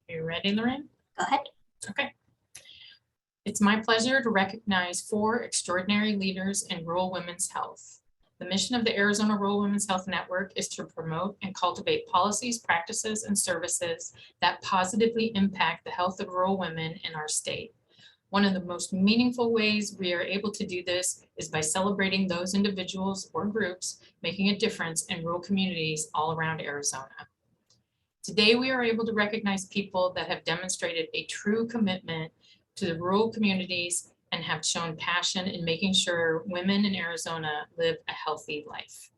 Are you ready, Lorraine? Go ahead. Okay. It's my pleasure to recognize 4 extraordinary leaders in rural women's health. The mission of the Arizona Rural Women's Health Network is to promote and cultivate policies, practices, and services that positively impact the health of rural women in our state. One of the most meaningful ways we are able to do this is by celebrating those individuals or groups making a difference in rural communities all around Arizona. Today, we are able to recognize people that have demonstrated a true commitment to the rural communities and have shown passion in making sure women in Arizona live a healthy life.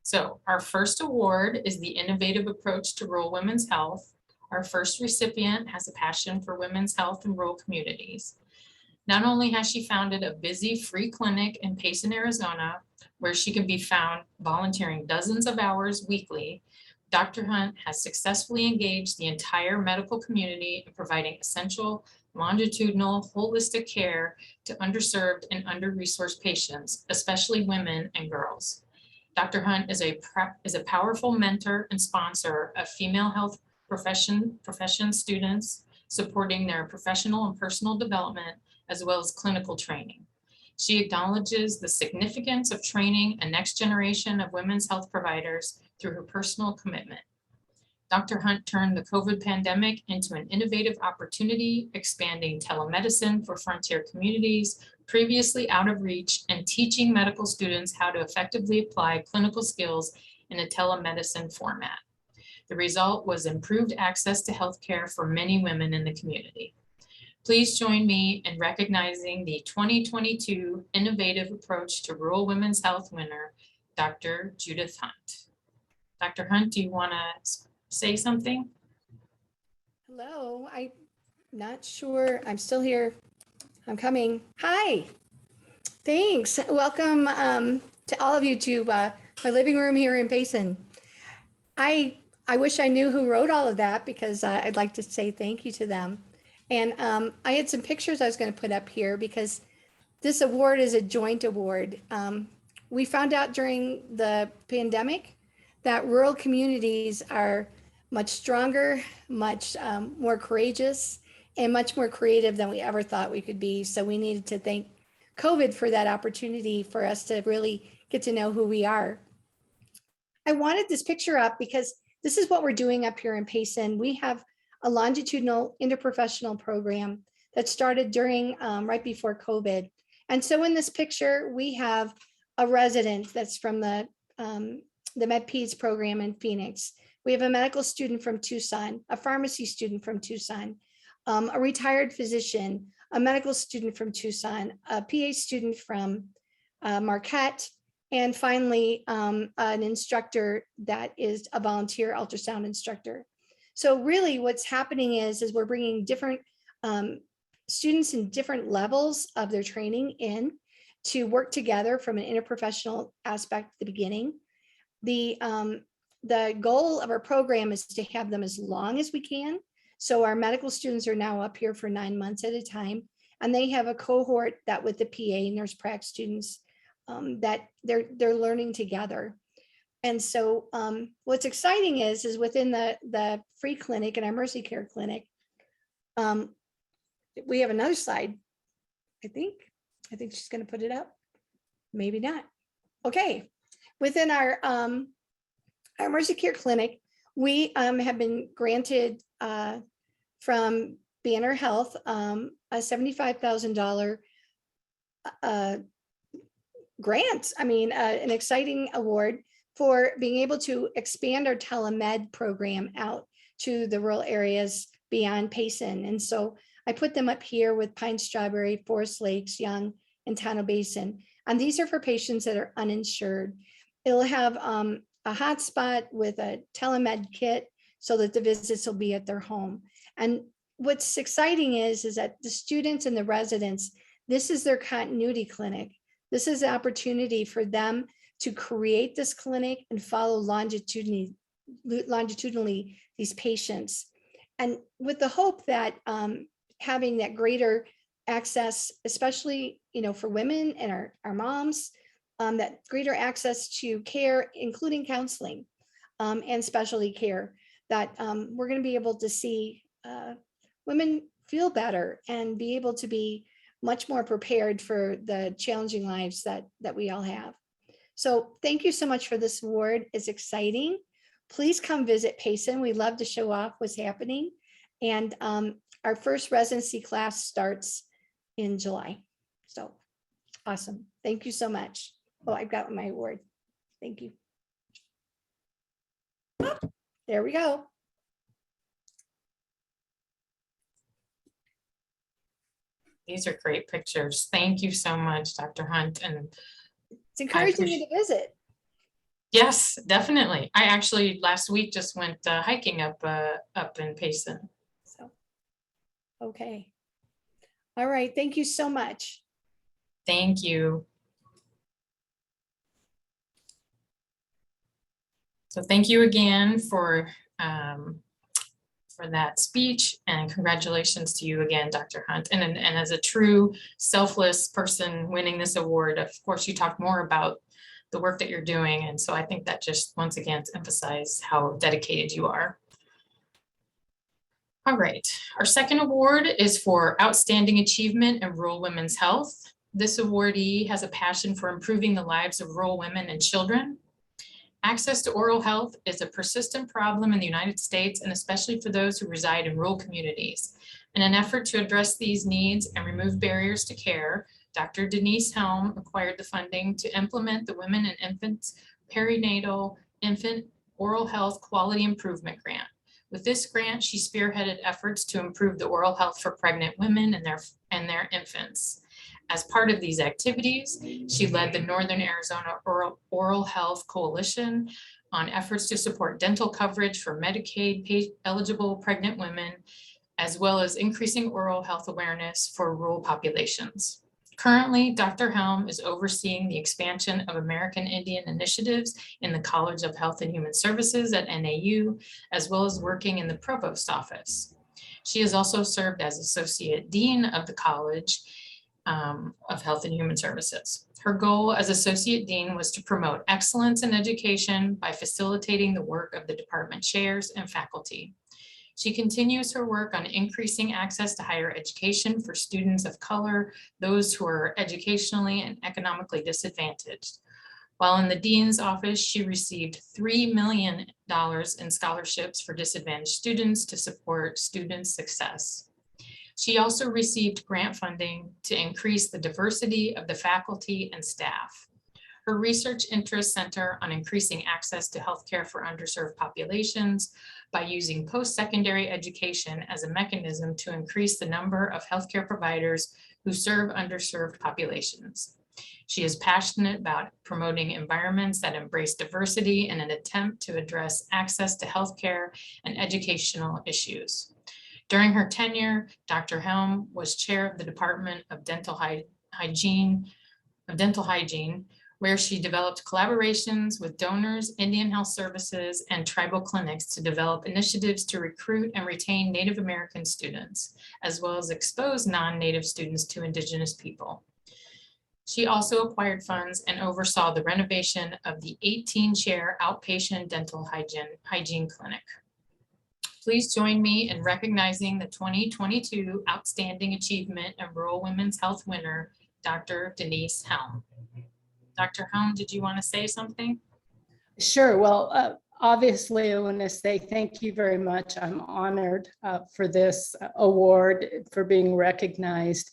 So our first award is the Innovative Approach to Rural Women's Health. Our first recipient has a passion for women's health in rural communities. Not only has she founded a busy free clinic in Payson, Arizona, where she can be found volunteering dozens of hours weekly, Dr. Hunt has successfully engaged the entire medical community in providing essential, longitudinal, holistic care to underserved and under-resourced patients, especially women and girls. Dr. Hunt is a powerful mentor and sponsor of female health profession students, supporting their professional and personal development, as well as clinical training. She acknowledges the significance of training a next generation of women's health providers through her personal commitment. Dr. Hunt turned the COVID pandemic into an innovative opportunity, expanding telemedicine for frontier communities previously out of reach and teaching medical students how to effectively apply clinical skills in a telemedicine format. The result was improved access to healthcare for many women in the community. Please join me in recognizing the 2022 Innovative Approach to Rural Women's Health winner, Dr. Judith Hunt. Dr. Hunt, do you want to say something? Hello, I'm not sure. I'm still here. I'm coming. Hi. Thanks. Welcome to all of you to my living room here in Payson. I wish I knew who wrote all of that, because I'd like to say thank you to them. And I had some pictures I was going to put up here, because this award is a joint award. We found out during the pandemic that rural communities are much stronger, much more courageous, and much more creative than we ever thought we could be. So we needed to thank COVID for that opportunity for us to really get to know who we are. I wanted this picture up because this is what we're doing up here in Payson. We have a longitudinal interprofessional program that started during right before COVID. And so in this picture, we have a resident that's from the MedPeds program in Phoenix. We have a medical student from Tucson, a pharmacy student from Tucson, a retired physician, a medical student from Tucson, a PA student from Marquette, and finally, an instructor that is a volunteer ultrasound instructor. So really what's happening is we're bringing different students in different levels of their training in to work together from an interprofessional aspect at the beginning. The goal of our program is to have them as long as we can. So our medical students are now up here for 9 months at a time, and they have a cohort that with the PA nurse prac students that they're learning together. And so what's exciting is within the free clinic and our Mercy Care clinic, we have another slide. I think she's going to put it up. Maybe not. Okay. Within our Mercy Care clinic, we have been granted from Banner Health a $75,000 grant. I mean, an exciting award for being able to expand our telemed program out to the rural areas beyond Payson. And so I put them up here with Pine Strawberry, Forest Lakes, Young, and Tano Basin. And these are for patients that are uninsured. It'll have a hotspot with a telemed kit so that the visits will be at their home. And what's exciting is that the students and the residents, this is their continuity clinic. This is an opportunity for them to create this clinic and follow longitudinally these patients. And with the hope that having that greater access, especially, for women and our moms, that greater access to care, including counseling. and specialty care, that we're going to be able to see women feel better and be able to be much more prepared for the challenging lives that we all have. So thank you so much for this award. It's exciting. Please come visit Payson. We love to show off what's happening. And our first residency class starts in July. So awesome. Thank you so much. Oh, I've got my award. Thank you. There we go. These are great pictures. Thank you so much, Dr. Hunt. And it's encouraging me to visit. Yes, definitely. I actually last week just went hiking up in Payson. So, okay. All right. Thank you so much. Thank you. So thank you again for that speech, and congratulations to you again, Dr. Hunt. And as a true selfless person winning this award, of course, you talk more about the work that you're doing. And so I think that just once again to emphasize how dedicated you are. All right, our second award is for Outstanding Achievement in Rural Women's Health. This awardee has a passion for improving the lives of rural women and children. Access to oral health is a persistent problem in the United States, and especially for those who reside in rural communities. In an effort to address these needs and remove barriers to care, Dr. Denise Helm acquired the funding to implement the Women and Infants Perinatal Infant Oral Health Quality Improvement Grant. With this grant, she spearheaded efforts to improve the oral health for pregnant women and their infants. As part of these activities, she led the Northern Arizona Oral Health Coalition on efforts to support dental coverage for Medicaid eligible pregnant women, as well as increasing oral health awareness for rural populations. Currently, Dr. Helm is overseeing the expansion of American Indian initiatives in the College of Health and Human Services at NAU, as well as working in the provost office. She has also served as Associate Dean of the College of Health and Human Services. Her goal as Associate Dean was to promote excellence in education by facilitating the work of the department chairs and faculty. She continues her work on increasing access to higher education for students of color, those who are educationally and economically disadvantaged. While in the Dean's office, she received $3 million in scholarships for disadvantaged students to support student success. She also received grant funding to increase the diversity of the faculty and staff. Her research interests center on increasing access to healthcare for underserved populations by using post-secondary education as a mechanism to increase the number of healthcare providers who serve underserved populations. She is passionate about promoting environments that embrace diversity in an attempt to address access to healthcare and educational issues. During her tenure, Dr. Helm was chair of the Department of Dental Hygiene, where she developed collaborations with donors, Indian Health Services, and tribal clinics to develop initiatives to recruit and retain Native American students, as well as expose non-Native students to Indigenous people. She also acquired funds and oversaw the renovation of the 18-chair outpatient dental hygiene clinic. Please join me in recognizing the 2022 Outstanding Achievement in Rural Women's Health winner, Dr. Denise Helm. Dr. Helm, did you want to say something? Sure. Well, obviously, I want to say thank you very much. I'm honored for this award, for being recognized.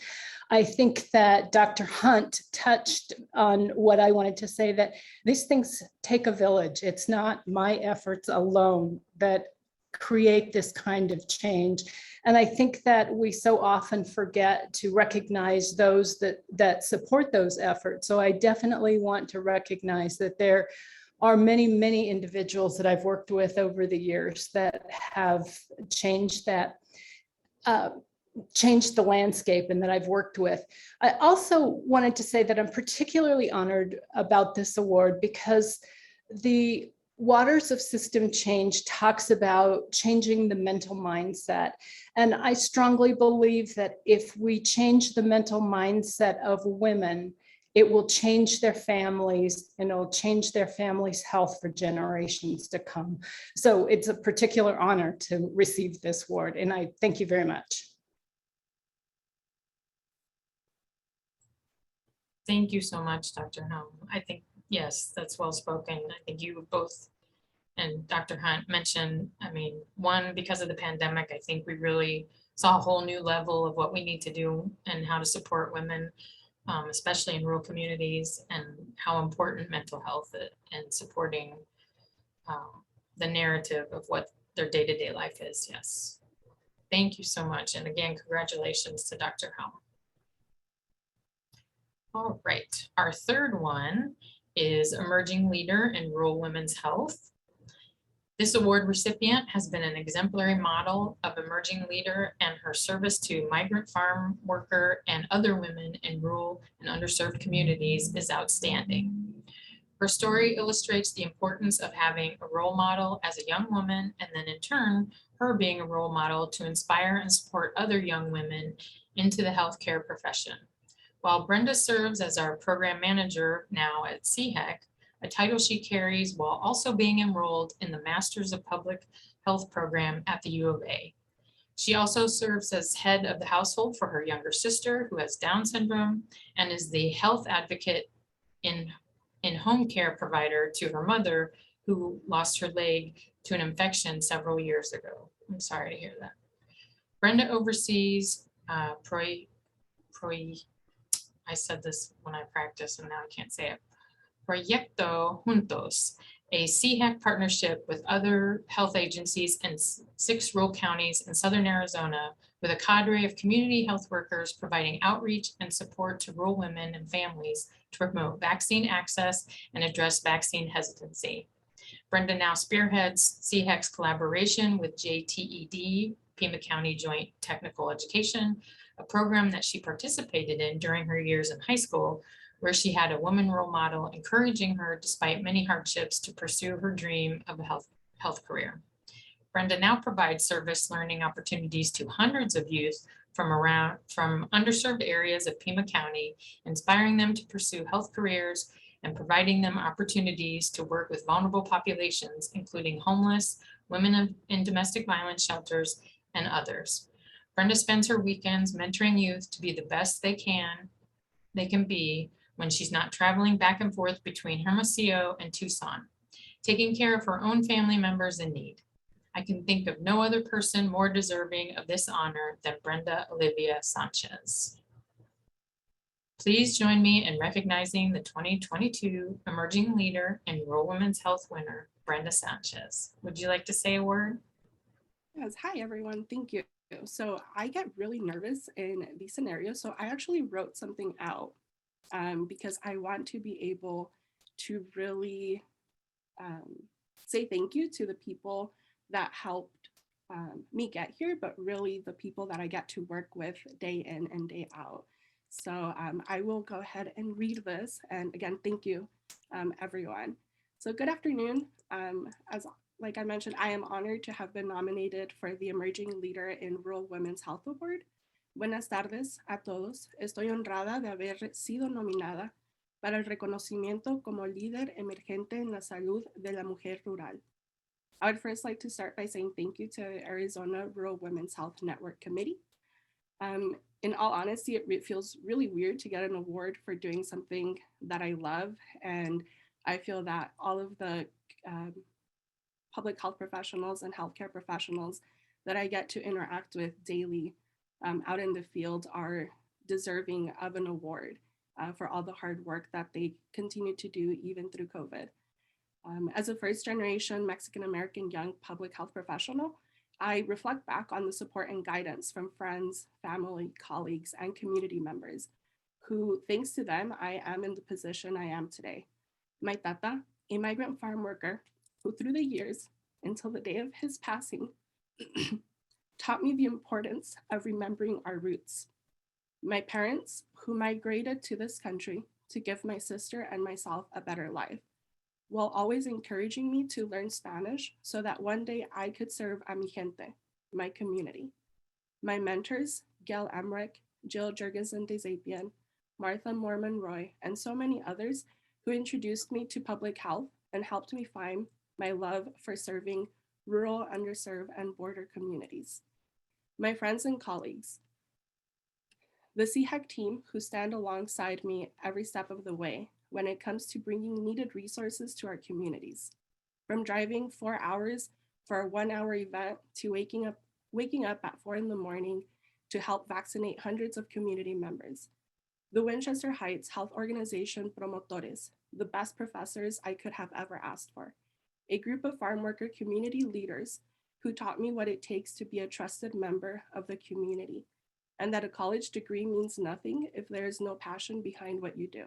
I think that Dr. Hunt touched on what I wanted to say, that these things take a village. It's not my efforts alone that create this kind of change. And I think that we so often forget to recognize those that support those efforts. So I definitely want to recognize that there are many, many individuals that I've worked with over the years that have changed that, changed the landscape, and that I've worked with. I also wanted to say that I'm particularly honored about this award because the Waters of System Change talks about changing the mental mindset. And I strongly believe that if we change the mental mindset of women it will change their families and it'll change their families' health for generations to come. So it's a particular honor to receive this award, and I thank you very much. Thank you so much, Dr. Helm. I think, yes, that's well spoken. I think you both and Dr. Hunt mentioned, I mean, one, because of the pandemic, I think we really saw a whole new level of what we need to do and how to support women, especially in rural communities, and how important mental health and supporting the narrative of what their day-to-day life is. Yes. Thank you so much. And again, congratulations to Dr. Helm. All right, our third one is Emerging Leader in Rural Women's Health. This award recipient has been an exemplary model of emerging leader, and her service to migrant farm worker and other women in rural and underserved communities is outstanding. Her story illustrates the importance of having a role model as a young woman, and then in turn, her being a role model to inspire and support other young women into the healthcare profession. While Brenda serves as our program manager now at CHEC, a title she carries while also being enrolled in the Masters of Public Health program at the U of A. She also serves as head of the household for her younger sister who has Down syndrome, and is the health advocate in home care provider to her mother who lost her leg to an infection several years ago. I'm sorry to hear that. Brenda oversees I said this when I practiced and now I can't say it. Proyecto Juntos, a CHEC partnership with other health agencies in 6 rural counties in southern Arizona, with a cadre of community health workers providing outreach and support to rural women and families to promote vaccine access and address vaccine hesitancy. Brenda now spearheads CHEC's collaboration with JTED, Pima County Joint Technical Education, a program that she participated in during her years in high school, where she had a woman role model encouraging her despite many hardships to pursue her dream of a health career. Brenda now provides service learning opportunities to hundreds of youth from underserved areas of Pima County, inspiring them to pursue health careers and providing them opportunities to work with vulnerable populations, including homeless, women in domestic violence shelters, and others. Brenda spends her weekends mentoring youth to be the best they can be when she's not traveling back and forth between Hermosillo and Tucson, taking care of her own family members in need. I can think of no other person more deserving of this honor than Brenda Olivia Sanchez. Please join me in recognizing the 2022 Emerging Leader in Rural Women's Health winner, Brenda Sanchez. Would you like to say a word? Yes, hi everyone, thank you. So I get really nervous in these scenarios, so I actually wrote something out because I want to be able to really say thank you to the people that helped me get here, but really the people that I get to work with day in and day out. So I will go ahead and read this, and again, thank you everyone. So good afternoon. Like I mentioned, I am honored to have been nominated for the Emerging Leader in Rural Women's Health Award. Buenas tardes a todos. Estoy honrada de haber sido nominada para el reconocimiento como líder emergente en la salud de la mujer rural. I would first like to start by saying thank you to the Arizona Rural Women's Health Network Committee. In all honesty, it feels really weird to get an award for doing something that I love, and I feel that all of the public health professionals and healthcare professionals that I get to interact with daily out in the field are deserving of an award for all the hard work that they continue to do even through COVID. As a first generation Mexican-American young public health professional, I reflect back on the support and guidance from friends, family, colleagues, and community members who, thanks to them, I am in the position I am today. My tata, a migrant farm worker, who through the years, until the day of his passing, taught me the importance of remembering our roots. My parents, who migrated to this country to give my sister and myself a better life, while always encouraging me to learn Spanish so that one day I could serve a mi gente, my community. My mentors, Gail Emmerich, Jill Jurgensen de Zapien, Martha Mormon Roy, and so many others who introduced me to public health and helped me find my love for serving rural, underserved, and border communities. My friends and colleagues, the CHEC team who stand alongside me every step of the way when it comes to bringing needed resources to our communities. From driving 4 hours for a 1-hour event to waking up at 4 in the morning to help vaccinate hundreds of community members. The Winchester Heights Health Organization Promotores, the best professors I could have ever asked for. A group of farm worker community leaders who taught me what it takes to be a trusted member of the community, and that a college degree means nothing if there is no passion behind what you do.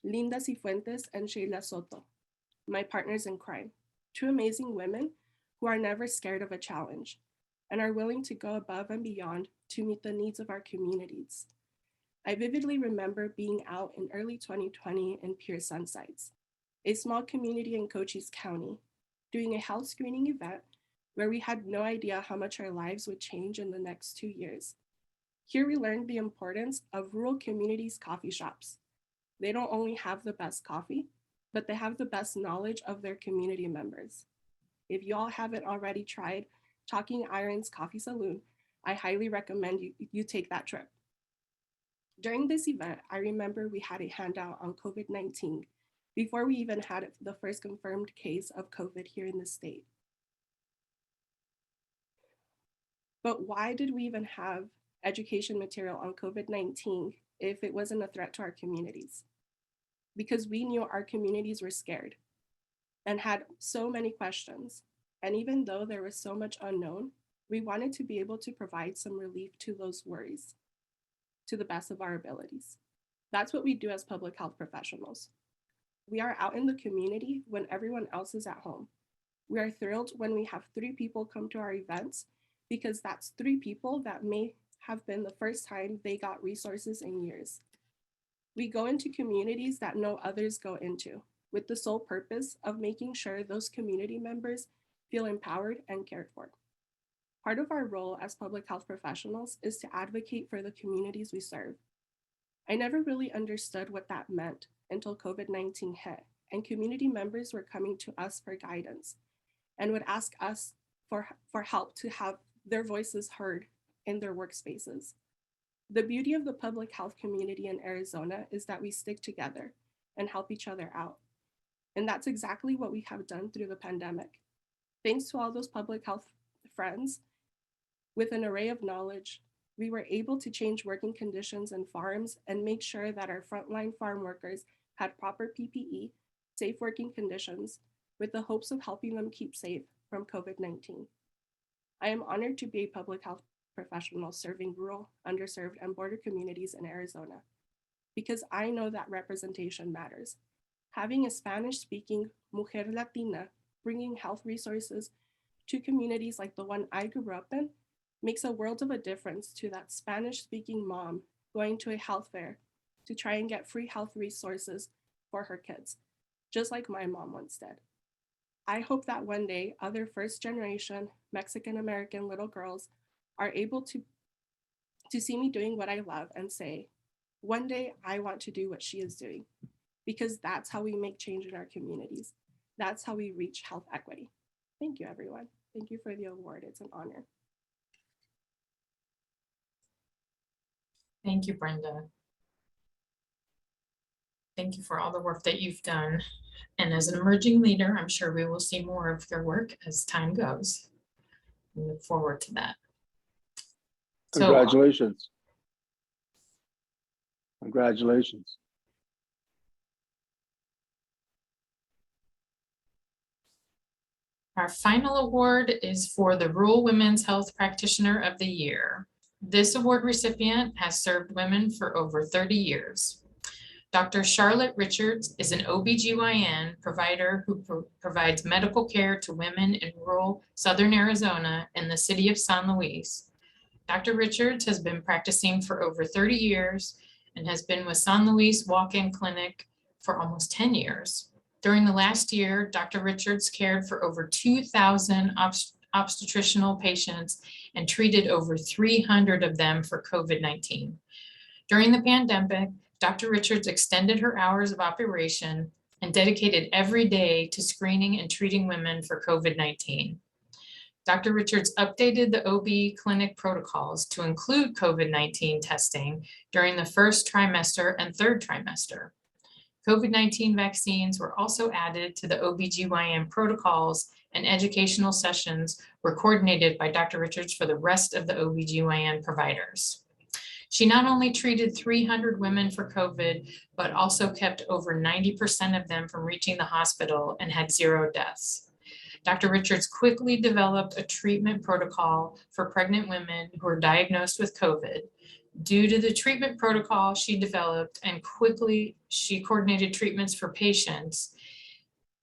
Linda Cifuentes and Sheila Soto, my partners in crime, two amazing women who are never scared of a challenge and are willing to go above and beyond to meet the needs of our communities. I vividly remember being out in early 2020 in Pure Sunsides, a small community in Cochise County, doing a health screening event where we had no idea how much our lives would change in the next 2 years. Here we learned the importance of rural communities' coffee shops. They don't only have the best coffee, but they have the best knowledge of their community members. If you all haven't already tried Talking Irons Coffee Saloon, I highly recommend you take that trip. During this event, I remember we had a handout on COVID-19 before we even had the first confirmed case of COVID here in the state. But why did we even have education material on COVID-19 if it wasn't a threat to our communities? Because we knew our communities were scared and had so many questions. And even though there was so much unknown, we wanted to be able to provide some relief to those worries to the best of our abilities. That's what we do as public health professionals. We are out in the community when everyone else is at home. We are thrilled when we have 3 people come to our events because that's 3 people that may have been the first time they got resources in years. We go into communities that no others go into with the sole purpose of making sure those community members feel empowered and cared for. Part of our role as public health professionals is to advocate for the communities we serve. I never really understood what that meant until COVID-19 hit and community members were coming to us for guidance and would ask us for help to have their voices heard in their workspaces. The beauty of the public health community in Arizona is that we stick together and help each other out. And that's exactly what we have done through the pandemic. Thanks to all those public health friends, with an array of knowledge, we were able to change working conditions in farms and make sure that our frontline farm workers had proper PPE, safe working conditions, with the hopes of helping them keep safe from COVID-19. I am honored to be a public health professional serving rural, underserved, and border communities in Arizona, because I know that representation matters. Having a Spanish-speaking mujer Latina bringing health resources to communities like the one I grew up in makes a world of a difference to that Spanish-speaking mom going to a health fair to try and get free health resources for her kids, just like my mom once did. I hope that one day other first-generation Mexican-American little girls are able to see me doing what I love and say, one day I want to do what she is doing, because that's how we make change in our communities. That's how we reach health equity. Thank you, everyone. Thank you for the award. It's an honor. Thank you, Brenda. Thank you for all the work that you've done. And as an emerging leader, I'm sure we will see more of your work as time goes. We look forward to that. So, Congratulations. Congratulations. our final award is for the Rural Women's Health Practitioner of the Year. This award recipient has served women for over 30 years. Dr. Charlotte Richards is an OBGYN provider who provides medical care to women in rural southern Arizona and the city of San Luis. Dr. Richards has been practicing for over 30 years and has been with San Luis Walk-In Clinic for almost 10 years. During the last year, Dr. Richards cared for over 2,000 obstetrical patients and treated over 300 of them for COVID-19. During the pandemic, Dr. Richards extended her hours of operation and dedicated every day to screening and treating women for COVID-19. Dr. Richards updated the OB clinic protocols to include COVID-19 testing during the first trimester and third trimester. COVID-19 vaccines were also added to the OBGYN protocols, and educational sessions were coordinated by Dr. Richards for the rest of the OBGYN providers. She not only treated 300 women for COVID, but also kept over 90% of them from reaching the hospital and had 0 deaths. Dr. Richards quickly developed a treatment protocol for pregnant women who were diagnosed with COVID. Due to the treatment protocol she developed and quickly she coordinated treatments for patients,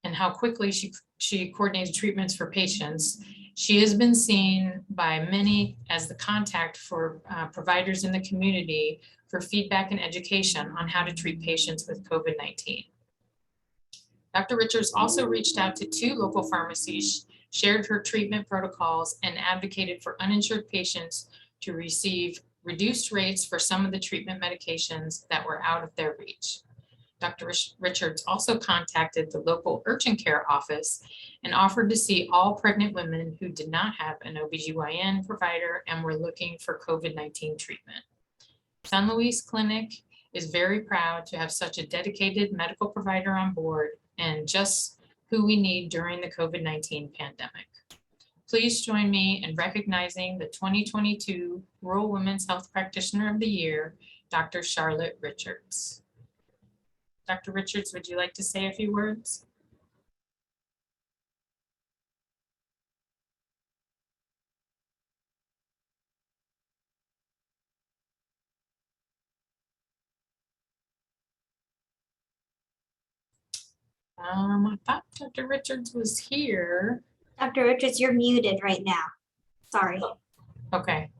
and how quickly she coordinated treatments for patients, she has been seen by many as the contact for providers in the community for feedback and education on how to treat patients with COVID-19. Dr. Richards also reached out to 2 local pharmacies, shared her treatment protocols, and advocated for uninsured patients to receive reduced rates for some of the treatment medications that were out of their reach. Dr. Richards also contacted the local urgent care office and offered to see all pregnant women who did not have an OBGYN provider and were looking for COVID-19 treatment. San Luis Clinic is very proud to have such a dedicated medical provider on board and just who we need during the COVID-19 pandemic. Please join me in recognizing the 2022 Rural Women's Health Practitioner of the Year, Dr. Charlotte Richards. Dr. Richards, would you like to say a few words? I thought Dr. Richards was here. Dr. Richards, you're muted right now. Sorry, Okay,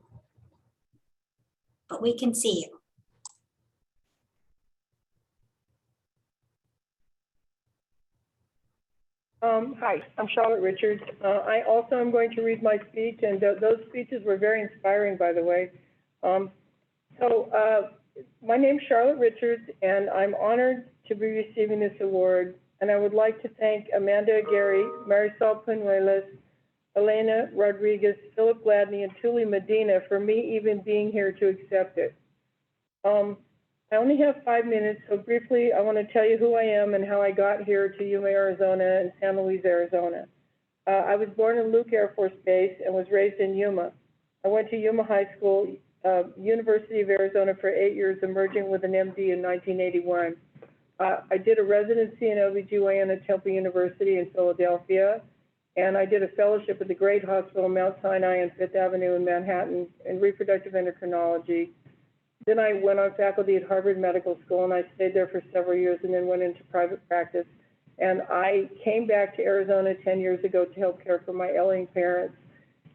but we can see you. Hi, I'm Charlotte Richards. I also am going to read my speech, and those speeches were very inspiring, by the way. My name's Charlotte Richards, and I'm honored to be receiving this award. And I would like to thank Amanda Aguirre, Marisol Punuelas, Elena Rodriguez, Philip Gladney, and Tuli Medina for me even being here to accept it. I only have 5 minutes, so briefly, I want to tell you who I am and how I got here to Yuma, Arizona and San Luis, Arizona. I was born in Luke Air Force Base and was raised in Yuma. I went to Yuma High School, University of Arizona for 8 years, emerging with an MD in 1981. I did a residency in OBGYN at Temple University in Philadelphia, and I did a fellowship at the great hospital, Mount Sinai and Fifth Avenue in Manhattan in reproductive endocrinology. Then I went on faculty at Harvard Medical School, and I stayed there for several years and then went into private practice. And I came back to Arizona 10 years ago to help care for my ailing parents.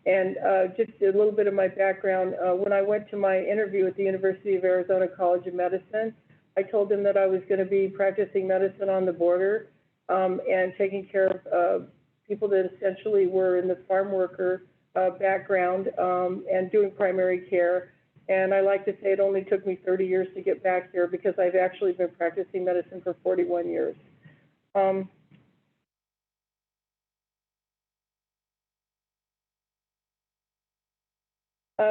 And just a little bit of my background, when I went to my interview at the University of Arizona College of Medicine, I told them that I was going to be practicing medicine on the border and taking care of people that essentially were in the farm worker background and doing primary care. And I like to say it only took me 30 years to get back here because I've actually been practicing medicine for 41 years.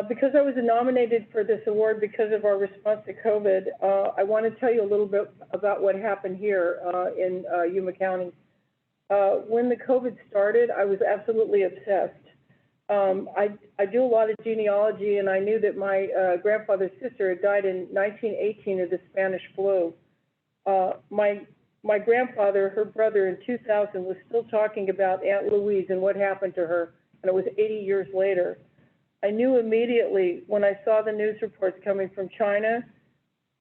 Because I was nominated for this award because of our response to COVID, I want to tell you a little bit about what happened here in Yuma County. When the COVID started, I was absolutely obsessed. I do a lot of genealogy, and I knew that my grandfather's sister had died in 1918 of the Spanish flu. My grandfather, her brother in 2000, was still talking about Aunt Louise and what happened to her, and it was 80 years later. I knew immediately when I saw the news reports coming from China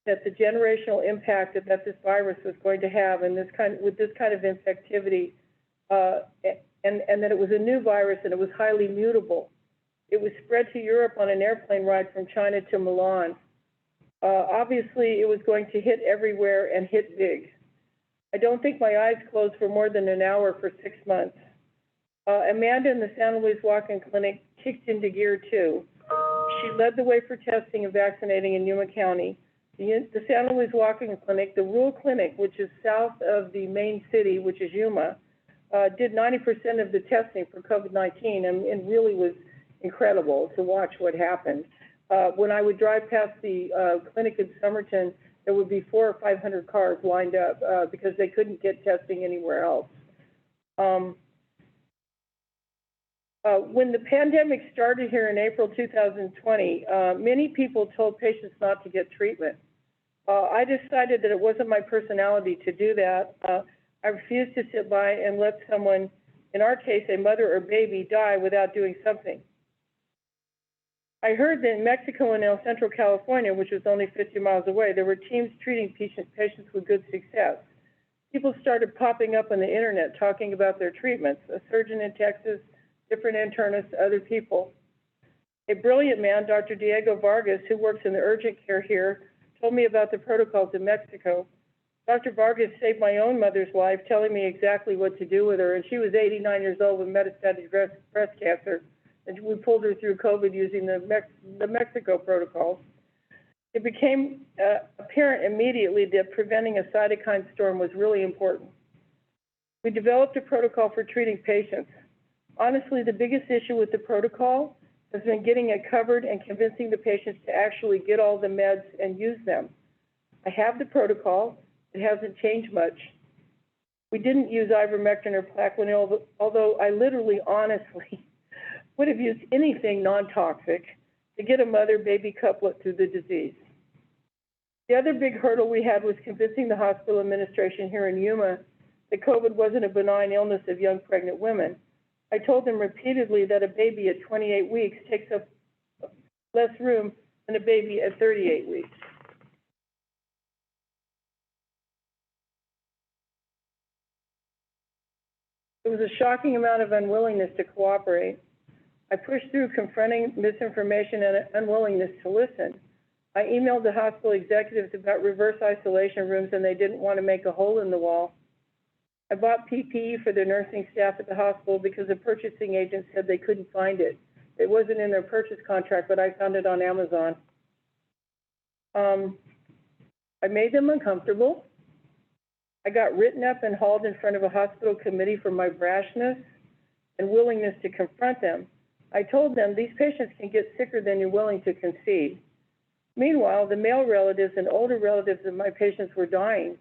that the generational impact that this virus was going to have and with this kind of infectivity, and that it was a new virus and it was highly mutable. It was spread to Europe on an airplane ride from China to Milan. Obviously, it was going to hit everywhere and hit big. I don't think my eyes closed for more than an hour for 6 months. Amanda in the San Luis Walk-In Clinic kicked into gear too. She led the way for testing and vaccinating in Yuma County. the Santa Luis Walking Clinic, the rural clinic, which is south of the main city, which is Yuma, did 90% of the testing for COVID-19, and it really was incredible to watch what happened. When I would drive past the clinic in Somerton, there would be 400 or 500 cars lined up because they couldn't get testing anywhere else. When the pandemic started here in April 2020, many people told patients not to get treatment. I decided that it wasn't my personality to do that. I refused to sit by and let someone, in our case, a mother or baby, die without doing something. I heard that in Mexico and El Centro, California, which was only 50 miles away, there were teams treating patients with good success. People started popping up on the internet talking about their treatments, a surgeon in Texas, different internists, other people. A brilliant man, Dr. Diego Vargas, who works in the urgent care here, told me about the protocols in Mexico. Dr. Vargas saved my own mother's life, telling me exactly what to do with her, and she was 89 years old with metastatic breast cancer, and we pulled her through COVID using the Mexico protocols. It became apparent immediately that preventing a cytokine storm was really important. We developed a protocol for treating patients. Honestly, the biggest issue with the protocol has been getting it covered and convincing the patients to actually get all the meds and use them. I have the protocol. It hasn't changed much. We didn't use ivermectin or Plaquenil, although I literally, honestly, would have used anything non-toxic to get a mother-baby couplet through the disease. The other big hurdle we had was convincing the hospital administration here in Yuma that COVID wasn't a benign illness of young pregnant women. I told them repeatedly that a baby at 28 weeks takes up less room than a baby at 38 weeks. There was a shocking amount of unwillingness to cooperate. I pushed through confronting misinformation and unwillingness to listen. I emailed the hospital executives about reverse isolation rooms, and they didn't want to make a hole in the wall. I bought PPE for the nursing staff at the hospital because the purchasing agent said they couldn't find it. It wasn't in their purchase contract, but I found it on Amazon. I made them uncomfortable. I got written up and hauled in front of a hospital committee for my brashness and willingness to confront them. I told them these patients can get sicker than you're willing to concede. Meanwhile, the male relatives and older relatives of my patients were dying.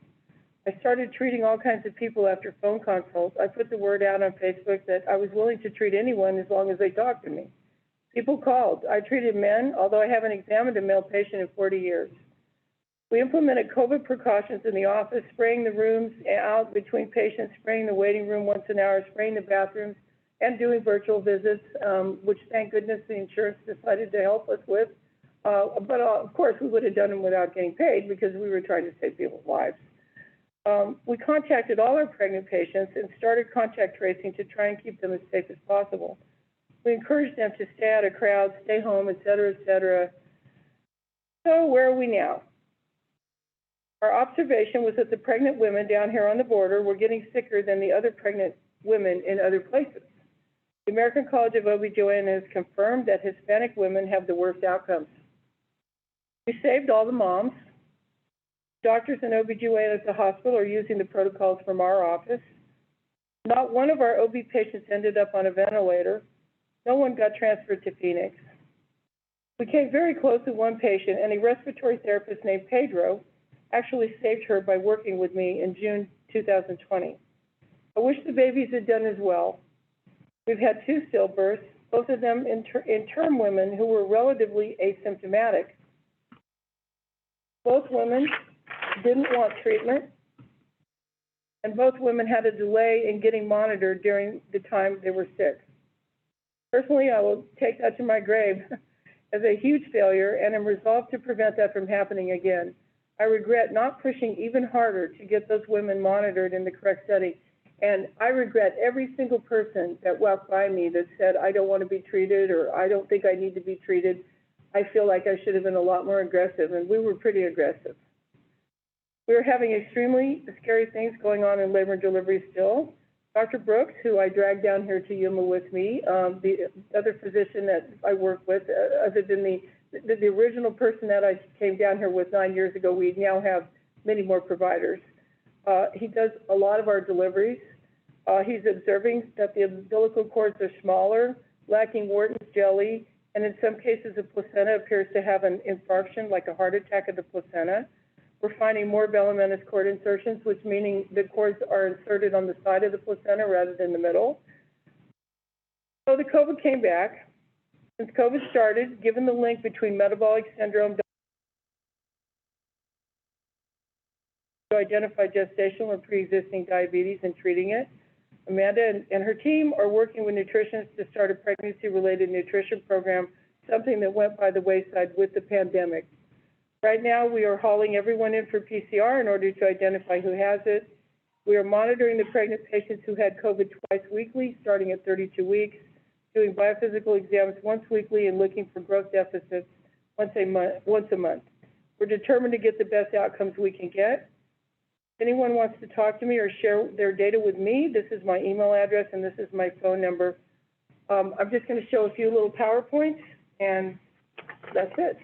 I started treating all kinds of people after phone consults. I put the word out on Facebook that I was willing to treat anyone as long as they talked to me. People called. I treated men, although I haven't examined a male patient in 40 years. We implemented COVID precautions in the office, spraying the rooms out between patients, spraying the waiting room once an hour, spraying the bathrooms, and doing virtual visits, which thank goodness the insurance decided to help us with. But of course, we would have done them without getting paid because we were trying to save people's lives. We contacted all our pregnant patients and started contact tracing to try and keep them as safe as possible. We encouraged them to stay out of crowds, stay home, et cetera, et cetera. So where are we now? Our observation was that the pregnant women down here on the border were getting sicker than the other pregnant women in other places. The American College of OB/GYN has confirmed that Hispanic women have the worst outcomes. We saved all the moms. Doctors and OB/GYN at the hospital are using the protocols from our office. Not one of our OB patients ended up on a ventilator. No one got transferred to Phoenix. We came very close to one patient, and a respiratory therapist named Pedro actually saved her by working with me in June 2020. I wish the babies had done as well. We've had 2 stillbirths, both of them in-term women who were relatively asymptomatic. Both women didn't want treatment, and both women had a delay in getting monitored during the time they were sick. Personally, I will take that to my grave as a huge failure and am resolved to prevent that from happening again. I regret not pushing even harder to get those women monitored in the correct setting. And I regret every single person that walked by me that said, I don't want to be treated, or I don't think I need to be treated. I feel like I should have been a lot more aggressive, and we were pretty aggressive. We are having extremely scary things going on in labor and delivery still. Dr. Brooks, who I dragged down here to Yuma with me, the other physician that I work with, other than the the original person that I came down here with 9 years ago. We now have many more providers. He does a lot of our deliveries. He's observing that the umbilical cords are smaller, lacking Wharton's jelly, and in some cases, the placenta appears to have an infarction, like a heart attack of the placenta. We're finding more velamentous cord insertions, which meaning the cords are inserted on the side of the placenta rather than the middle. So the COVID came back. Since COVID started, given the link between metabolic syndrome to identify gestational or pre-existing diabetes and treating it, Amanda and her team are working with nutritionists to start a pregnancy-related nutrition program, something that went by the wayside with the pandemic. Right now, we are hauling everyone in for PCR in order to identify who has it. We are monitoring the pregnant patients who had COVID twice weekly, starting at 32 weeks, doing biophysical exams once weekly and looking for growth deficits once a month. We're determined to get the best outcomes we can get. If anyone wants to talk to me or share their data with me, this is my email address and this is my phone number. I'm just going to show a few little PowerPoints, and that's it.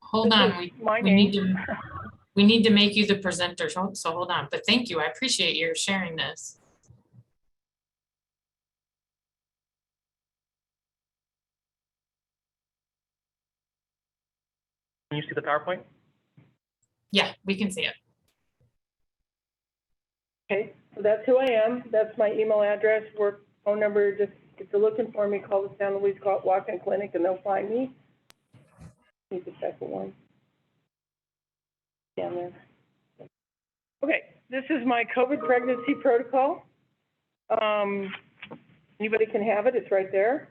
Hold This on, is we, my we need name. to, we need to make you the presenter, so hold on, but thank you, I appreciate your sharing this. Can you see the PowerPoint? Yeah, we can see it. Okay, so that's who I am. That's my email address, work phone number. Just if you're looking for me, call the San Luis Walk-In Clinic and they'll find me. Need the second one. Down there. Okay, this is my COVID pregnancy protocol. Anybody can have it, it's right there.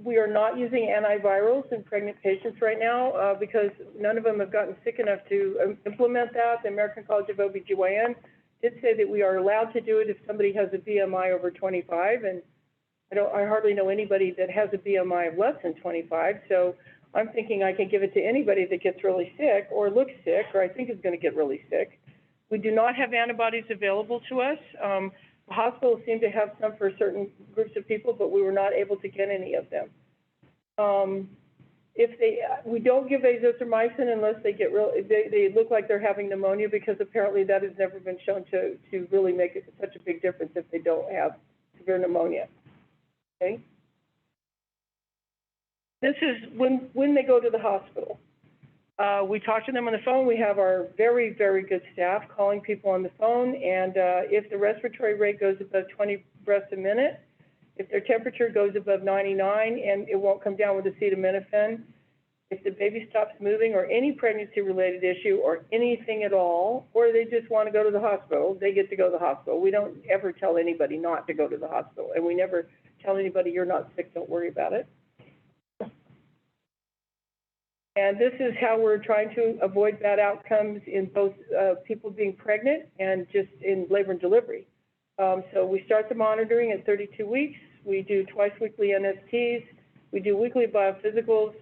We are not using antivirals in pregnant patients right now because none of them have gotten sick enough to implement that. The American College of OBGYN did say that we are allowed to do it if somebody has a BMI over 25, and I hardly know anybody that has a BMI of less than 25, so I'm thinking I can give it to anybody that gets really sick or looks sick or I think is going to get really sick. We do not have antibodies available to us. The hospitals seem to have some for certain groups of people, but we were not able to get any of them. We don't give azithromycin unless they get they look like they're having pneumonia, because apparently that has never been shown to really make such a big difference if they don't have severe pneumonia. Okay. This is when they go to the hospital. We talk to them on the phone. We have our very, very good staff calling people on the phone, and if the respiratory rate goes above 20 breaths a minute, if their temperature goes above 99 and it won't come down with acetaminophen, if the baby stops moving or any pregnancy-related issue or anything at all, or they just want to go to the hospital, they get to go to the hospital. We don't ever tell anybody not to go to the hospital, and we never tell anybody you're not sick, don't worry about it. And this is how we're trying to avoid bad outcomes in both people being pregnant and just in labor and delivery. So we start the monitoring at 32 weeks. We do twice weekly NSTs. We do weekly biophysicals.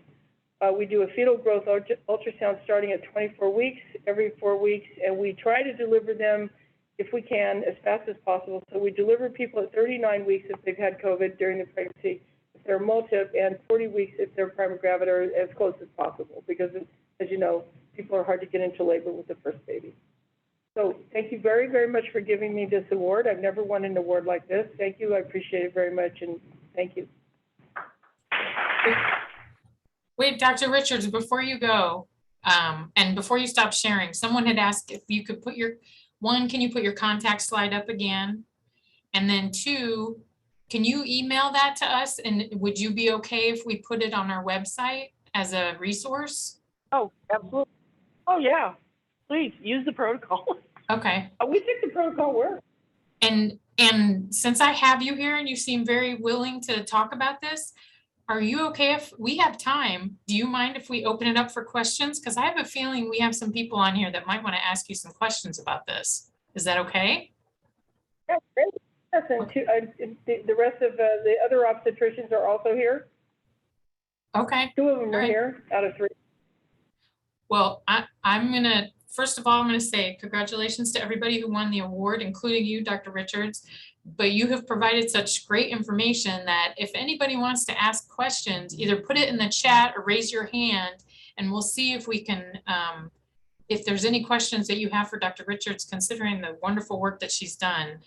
We do a fetal growth ultrasound starting at 24 weeks, every 4 weeks, and we try to deliver them, if we can, as fast as possible. So we deliver people at 39 weeks if they've had COVID during the pregnancy, if they're multip, and 40 weeks if they're primogravida, or as close as possible, because, as you know, people are hard to get into labor with the first baby. So thank you very, very much for giving me this award. I've never won an award like this. Thank you. I appreciate it very much, and thank you. Wait, Dr. Richards, before you go, and before you stop sharing, someone had asked if you could put your, one, can you put your contact slide up again? And then two, can you email that to us? And would you be okay if we put it on our website as a resource? Oh, absolutely. Oh, yeah. Please use the protocol. Okay. We think the protocol works. And since I have you here and you seem very willing to talk about this, are you okay if we have time? Do you mind if we open it up for questions? Because I have a feeling we have some people on here that might want to ask you some questions about this. Is that okay? Yeah, great. Yes, and the rest of the other obstetricians are also here. Okay. 2 of them All are right. here out of 3. Well, I'm gonna first of all, I'm going to say congratulations to everybody who won the award, including you, Dr. Richards. But you have provided such great information that if anybody wants to ask questions, either put it in the chat or raise your hand, and we'll see if we can, if there's any questions that you have for Dr. Richards, considering the wonderful work that she's done.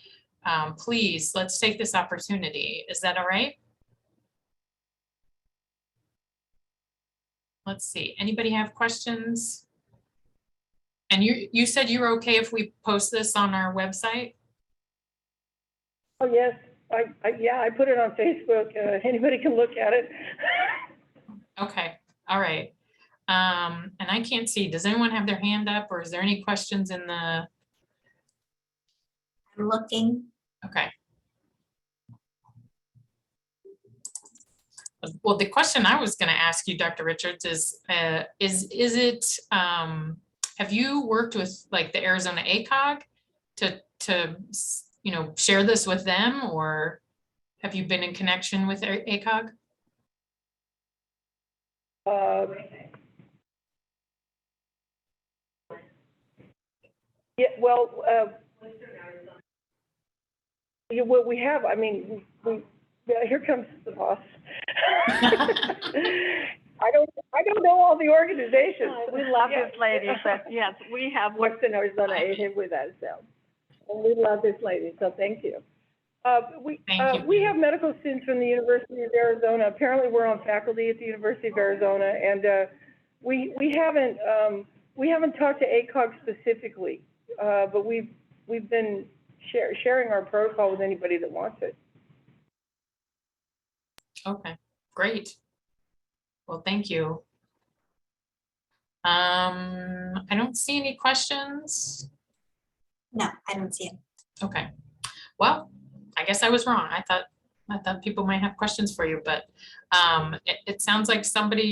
Please, let's take this opportunity. Is that all right? Let's see. Anybody have questions? And you said you were okay if we post this on our website? Oh, yes, yeah, I put it on Facebook. Anybody can look at it. Okay, all right. And I can't see, does anyone have their hand up, or is there any questions in the, I'm looking. okay. Well, the question I was gonna ask you, Dr. Richards, is it, have you worked with like the Arizona ACOG to, you know, share this with them, or have you been in connection with ACOG? Yeah, well, yeah, well, we have, I mean, yeah, here comes the boss. I don't know all the organizations. We love Yeah. this lady, but yes, we have worked. Western Arizona aided with us, so. And we love this lady, so thank you. Thank you. We have medical students from the University of Arizona. Apparently, we're on faculty at the University of Arizona, and we haven't talked to ACOG specifically, but we've been sharing our protocol with anybody that wants it. Okay, great. Well, thank you. I don't see any questions. No, I don't see it. Okay, well, I guess I was wrong. I thought people might have questions for you, but it sounds like somebody